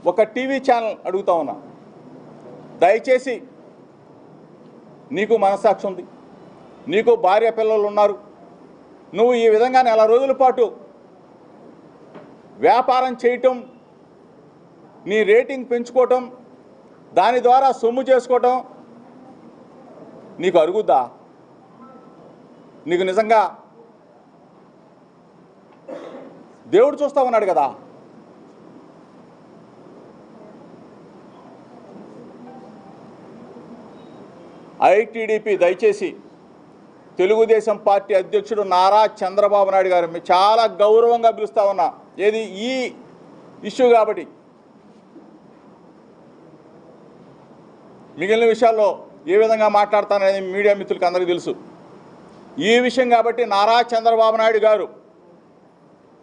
ఒక TV channel అడుగుతా ఉన్నా, దయచేసి నీకు మనస్సాక్షి ఉంది, నీకు భార్య పిల్లలు ఉన్నారు, నువ్వు ఈ విధంగా నెల రోజుల పాటు వ్యాపారం చేయటం, నీ రేటింగ్ పెంచుకోవటం, దాని ద్వారా సొమ్ము చేసుకోవటం నీకు అరుగుద్దా? నీకు నిజంగా దేవుడు చూస్తా ఉన్నాడు కదా. ఐటీడీపీ దయచేసి తెలుగుదేశం పార్టీ అధ్యక్షుడు నారా చంద్రబాబు నాయుడు గారు చాలా గౌరవంగా పిలుస్తా ఉన్నా, ఏది ఈ ఇష్యూ కాబట్టి. మిగిలిన విషయాల్లో ఏ విధంగా మాట్లాడతాననేది మీడియా మిత్రులకు అందరికీ తెలుసు. ఈ విషయం కాబట్టి నారా చంద్రబాబు నాయుడు గారు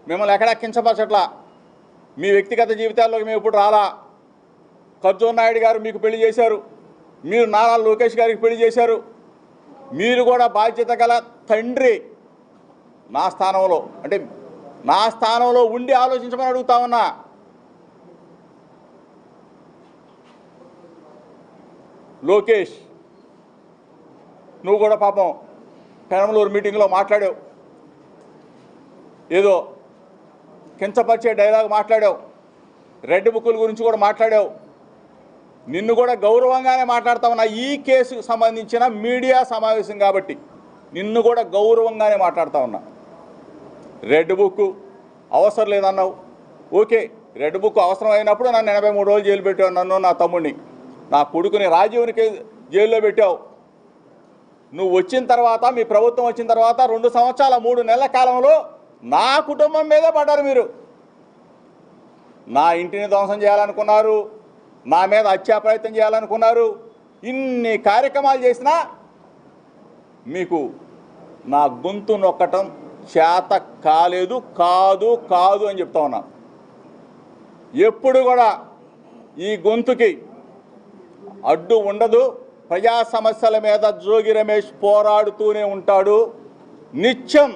మిమ్మల్ని ఎక్కడా కించపరచట్లా, మీ వ్యక్తిగత జీవితాల్లోకి మేము ఇప్పుడు రాలా. ఖర్జూర్ నాయుడు గారు మీకు పెళ్లి చేశారు, మీరు నారా లోకేష్ గారికి పెళ్లి చేశారు, మీరు కూడా బాధ్యత గల తండ్రి. నా స్థానంలో అంటే నా స్థానంలో ఉండి ఆలోచించమని అడుగుతా ఉన్నా. లోకేష్, నువ్వు కూడా పాపం పెనమలూరు మీటింగ్లో మాట్లాడావు, ఏదో కించపరిచే డైలాగ్ మాట్లాడావు, రెడ్ బుక్కుల గురించి కూడా మాట్లాడావు. నిన్ను కూడా గౌరవంగానే మాట్లాడుతా ఉన్నా. ఈ కేసుకు సంబంధించిన మీడియా సమావేశం కాబట్టి నిన్ను కూడా గౌరవంగానే మాట్లాడుతూ ఉన్నా. రెడ్ బుక్ అవసరం లేదన్నావు, ఓకే. రెడ్ బుక్ అవసరం అయినప్పుడు నన్ను 83 రోజులు జైలు పెట్టావు, నన్ను నా తమ్ముడిని, నా కొడుకుని రాజీవ్నికి జైల్లో పెట్టావు. నువ్వు వచ్చిన తర్వాత, మీ ప్రభుత్వం వచ్చిన తర్వాత 2 సంవత్సరాల 3 నెలల కాలంలో నా కుటుంబం మీదే పడ్డారు మీరు. నా ఇంటిని ధ్వంసం చేయాలనుకున్నారు, నా మీద హత్యా ప్రయత్నం చేయాలనుకున్నారు. ఇన్ని కార్యక్రమాలు చేసినా మీకు నా గొంతు నొక్కటం చేత కాలేదు, కాదు అని చెప్తా ఉన్నా. ఎప్పుడు కూడా ఈ గొంతుకి అడ్డు ఉండదు. ప్రజా సమస్యల మీద జోగి రమేష్ పోరాడుతూనే ఉంటాడు. నిత్యం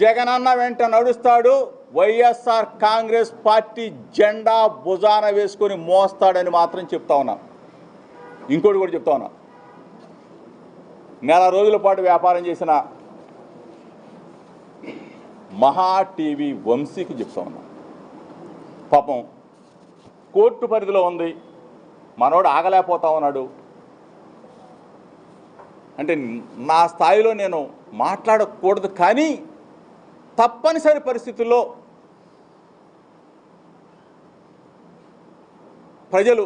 జగనన్న వెంట నడుస్తాడు. వైఎస్ఆర్ కాంగ్రెస్ పార్టీ జెండా భుజాన వేసుకొని మోస్తాడని మాత్రం చెప్తా ఉన్నా. ఇంకోటి కూడా చెప్తా ఉన్నా, నెల రోజుల పాటు వ్యాపారం చేసిన మహా టీవీ వంశీకి చెప్తా ఉన్నా. పాపం కోర్టు పరిధిలో ఉంది, మనోడు ఆగలేకపోతా ఉన్నాడు. అంటే నా స్థాయిలో నేను మాట్లాడకూడదు, కానీ తప్పనిసరి పరిస్థితుల్లో ప్రజలు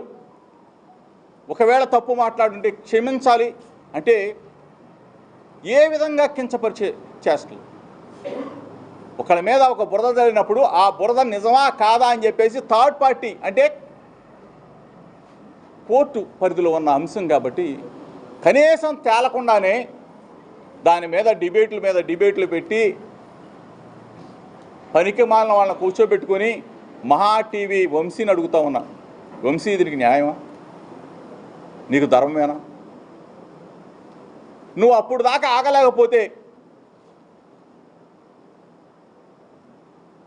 ఒకవేళ తప్పు మాట్లాడుంటే క్షమించాలి. అంటే ఏ విధంగా కించపరిచే చేష్టలు, ఒకళ్ళ మీద ఒక బురద జరిగినప్పుడు ఆ బురద నిజమా కాదా అని చెప్పేసి థర్డ్ పార్టీ అంటే కోర్టు పరిధిలో ఉన్న అంశం కాబట్టి కనీసం తేలకుండానే దాని మీద డిబేట్లు పెట్టి పనికి మాలిన వాళ్ళని కూర్చోబెట్టుకొని మహా టీవీ వంశీని అడుగుతా ఉన్నా, వంశీ దీనికి న్యాయమా? నీకు ధర్మమేనా? నువ్వు అప్పుడు దాకా ఆగలేకపోతే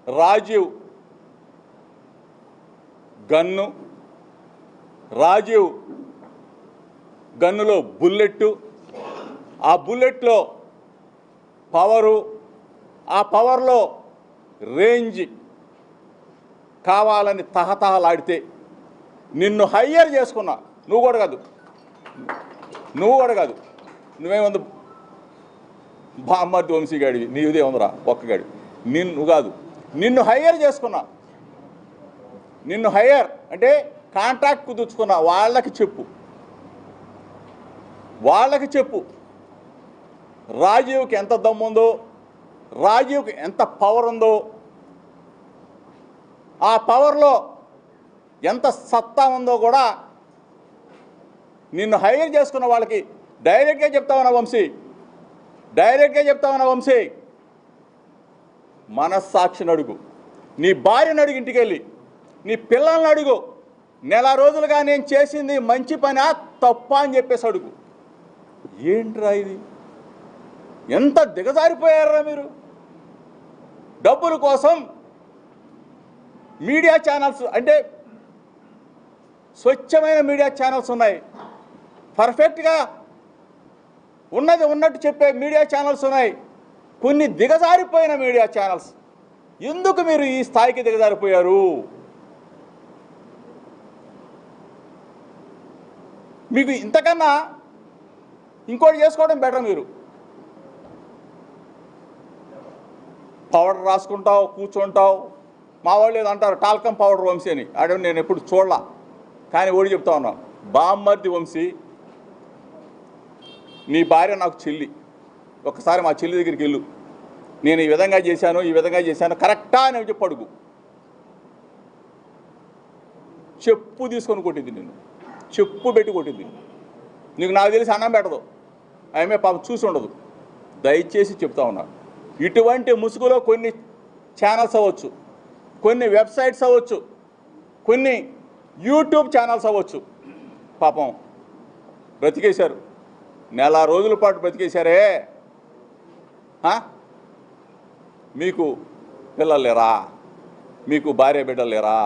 రాజీవ్ గన్నులో బుల్లెట్టు, ఆ బుల్లెట్లో పవరు, ఆ పవర్లో రేంజ్ కావాలని తహతహలాడితే నిన్ను హయ్యర్ చేసుకున్నా. నువ్వు కూడా కాదు, నువ్వేముంది బామ్మర్ది వంశీ గాడివి, నీదే ఉందిరా ఒక్కగాడి. నిన్ను హయ్యర్ చేసుకున్నా. నిన్ను హయ్యర్ అంటే కాంట్రాక్ట్ కుదుర్చుకున్నా. వాళ్ళకి చెప్పు రాజీవ్కి ఎంత దమ్ముందో, రాజీవ్కి ఎంత పవర్ ఉందో, ఆ పవర్లో ఎంత సత్తా ఉందో కూడా నిన్ను హైర్ చేసుకున్న వాళ్ళకి డైరెక్ట్గా చెప్తావన్నా వంశీ. మనస్సాక్షిని అడుగు, నీ భార్యను అడుగు, ఇంటికి వెళ్ళి నీ పిల్లల్ని అడుగు, నెల రోజులుగా నేను చేసింది మంచి పని తప్ప అని చెప్పేసి అడుగు. ఏంట్రా ఇది? ఎంత దిగజారిపోయారా మీరు? డబ్బుల కోసం మీడియా ఛానల్స్ అంటే స్వచ్ఛమైన మీడియా ఛానల్స్ ఉన్నాయి, పర్ఫెక్ట్గా ఉన్నది ఉన్నట్టు చెప్పే మీడియా ఛానల్స్ ఉన్నాయి, కొన్ని దిగజారిపోయిన మీడియా ఛానల్స్. ఎందుకు మీరు ఈ స్థాయికి దిగజారిపోయారు? మీకు ఇంతకన్నా ఇంకోటి చేసుకోవడం బెటర్. మీరు పౌడర్ రాసుకుంటావు, కూర్చుంటావు. మా వాళ్ళు ఏదో అంటారు టాల్కం పౌడర్ వంశీ అని. అదే నేను ఎప్పుడు చూడలా, కానీ ఓడి చెప్తా ఉన్నాను. బామ్మర్ది వంశీ, నీ భార్య నాకు చెల్లి. ఒకసారి మా చెల్లి దగ్గరికి వెళ్ళు, నేను ఈ విధంగా చేశాను, ఈ విధంగా చేశాను, కరెక్టా అని చెప్పి అడుగు. చెప్పు తీసుకొని కొట్టింది, నిన్ను చెప్పు పెట్టి కొట్టింది. నీకు నాకు తెలిసి అన్నం పెట్టదు, ఆమె పాపం చూసి ఉండదు. దయచేసి చెప్తా ఉన్నా, ఇటువంటి ముసుగులో కొన్ని ఛానల్స్ అవ్వచ్చు, కొన్ని వెబ్సైట్స్ అవ్వచ్చు, కొన్ని యూట్యూబ్ ఛానల్స్ అవ్వచ్చు, పాపం బ్రతికేశారు. నెల రోజుల పాటు బ్రతికేశారే. మీకు పిల్లలు లేరా? మీకు భార్య బిడ్డలు లేరా?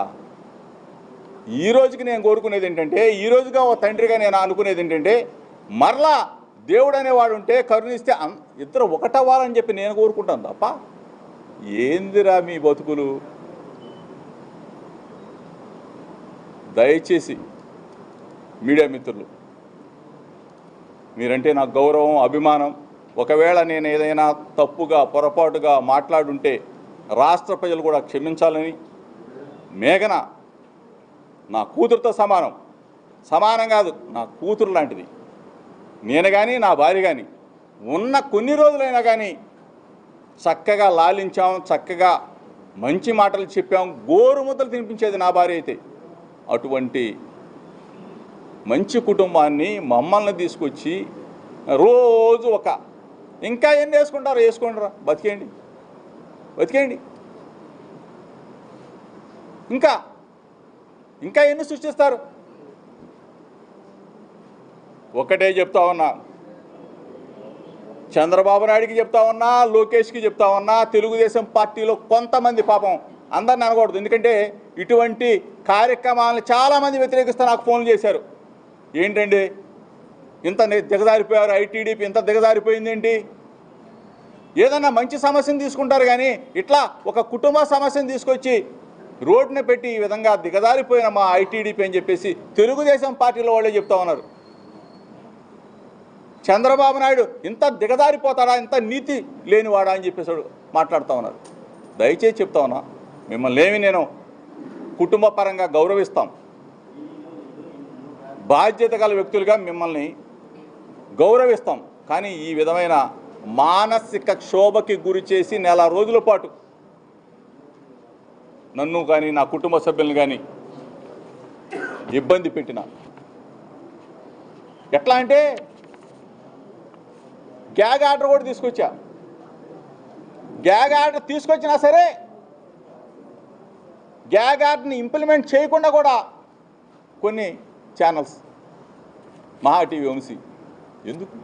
ఈ రోజుకి నేను కోరుకునేది ఏంటంటే, ఈ రోజుగా ఓ తండ్రిగా నేను అనుకునేది ఏంటంటే, మరలా దేవుడు అనేవాడు ఉంటే కరుణిస్తే ఇద్దరు ఒకటవ్వాలని చెప్పి నేను కోరుకుంటాను తప్ప ఏందిరా మీ బతుకులు? దయచేసి మీడియా మిత్రులు, మీరంటే నాకు గౌరవం, అభిమానం. ఒకవేళ నేను ఏదైనా తప్పుగా పొరపాటుగా మాట్లాడుంటే రాష్ట్ర ప్రజలు కూడా క్షమించాలని. మేఘన నా కూతురుతో సమానం, సమానం కాదు, నా కూతురు లాంటిది. నేను కానీ నా భార్య కానీ ఉన్న కొన్ని రోజులైనా కానీ చక్కగా లాలించాం, చక్కగా మంచి మాటలు చెప్పాం, గోరు ముద్దలు తినిపించేది నా భార్య అయితే. అటువంటి మంచి కుటుంబాన్ని మమ్మల్ని తీసుకొచ్చి రోజు ఇంకా ఎన్ని వేసుకుంటారో వేసుకోండిరా, బతికేయండి బతికేయండి. ఇంకా ఎన్ని సృష్టిస్తారు? ఒకటే చెప్తా ఉన్నా, చంద్రబాబు నాయుడికి చెప్తా ఉన్నా, లోకేష్కి చెప్తా ఉన్నా, తెలుగుదేశం పార్టీలో కొంతమంది, పాపం అందరిని అనకూడదు, ఎందుకంటే ఇటువంటి కార్యక్రమాలను చాలామంది వ్యతిరేకిస్తూ నాకు ఫోన్లు చేశారు. ఏంటండి ఇంత దిగజారిపోయారు, ఐటీడీపీ ఇంత దిగజారిపోయింది ఏంటి? ఏదన్నా మంచి సమస్యను తీసుకుంటారు కానీ ఇట్లా ఒక కుటుంబ సమస్యను తీసుకొచ్చి రోడ్డున పెట్టి ఈ విధంగా దిగజారిపోయిన మా ఐటీడీపీ అని చెప్పేసి తెలుగుదేశం పార్టీలో వాళ్ళే చెప్తా ఉన్నారు. చంద్రబాబు నాయుడు ఇంత దిగజారిపోతాడా, ఇంత నీతి లేనివాడా అని చెప్పేసి మాట్లాడుతూ ఉన్నారు. దయచేసి చెప్తా ఉన్నా, మిమ్మల్ని ఏమి నేను కుటుంబ పరంగా గౌరవిస్తాం, బాధ్యత గల వ్యక్తులుగా మిమ్మల్ని గౌరవిస్తాం. కానీ ఈ విధమైన మానసిక క్షోభకి గురి చేసి నెల రోజుల పాటు నన్ను కానీ నా కుటుంబ సభ్యులను కానీ ఇబ్బంది పెట్టిన, ఎట్లా అంటే గ్యాగ్ ఆర్డర్ కూడా తీసుకొచ్చా. గ్యాగ్ ఆర్డర్ తీసుకొచ్చినా సరే గ్యాగ్ ఆర్డర్ని ఇంప్లిమెంట్ చేయకుండా కూడా కొన్ని ఛానల్స్, మహా టీవీ వంశీ, ఎందుకు?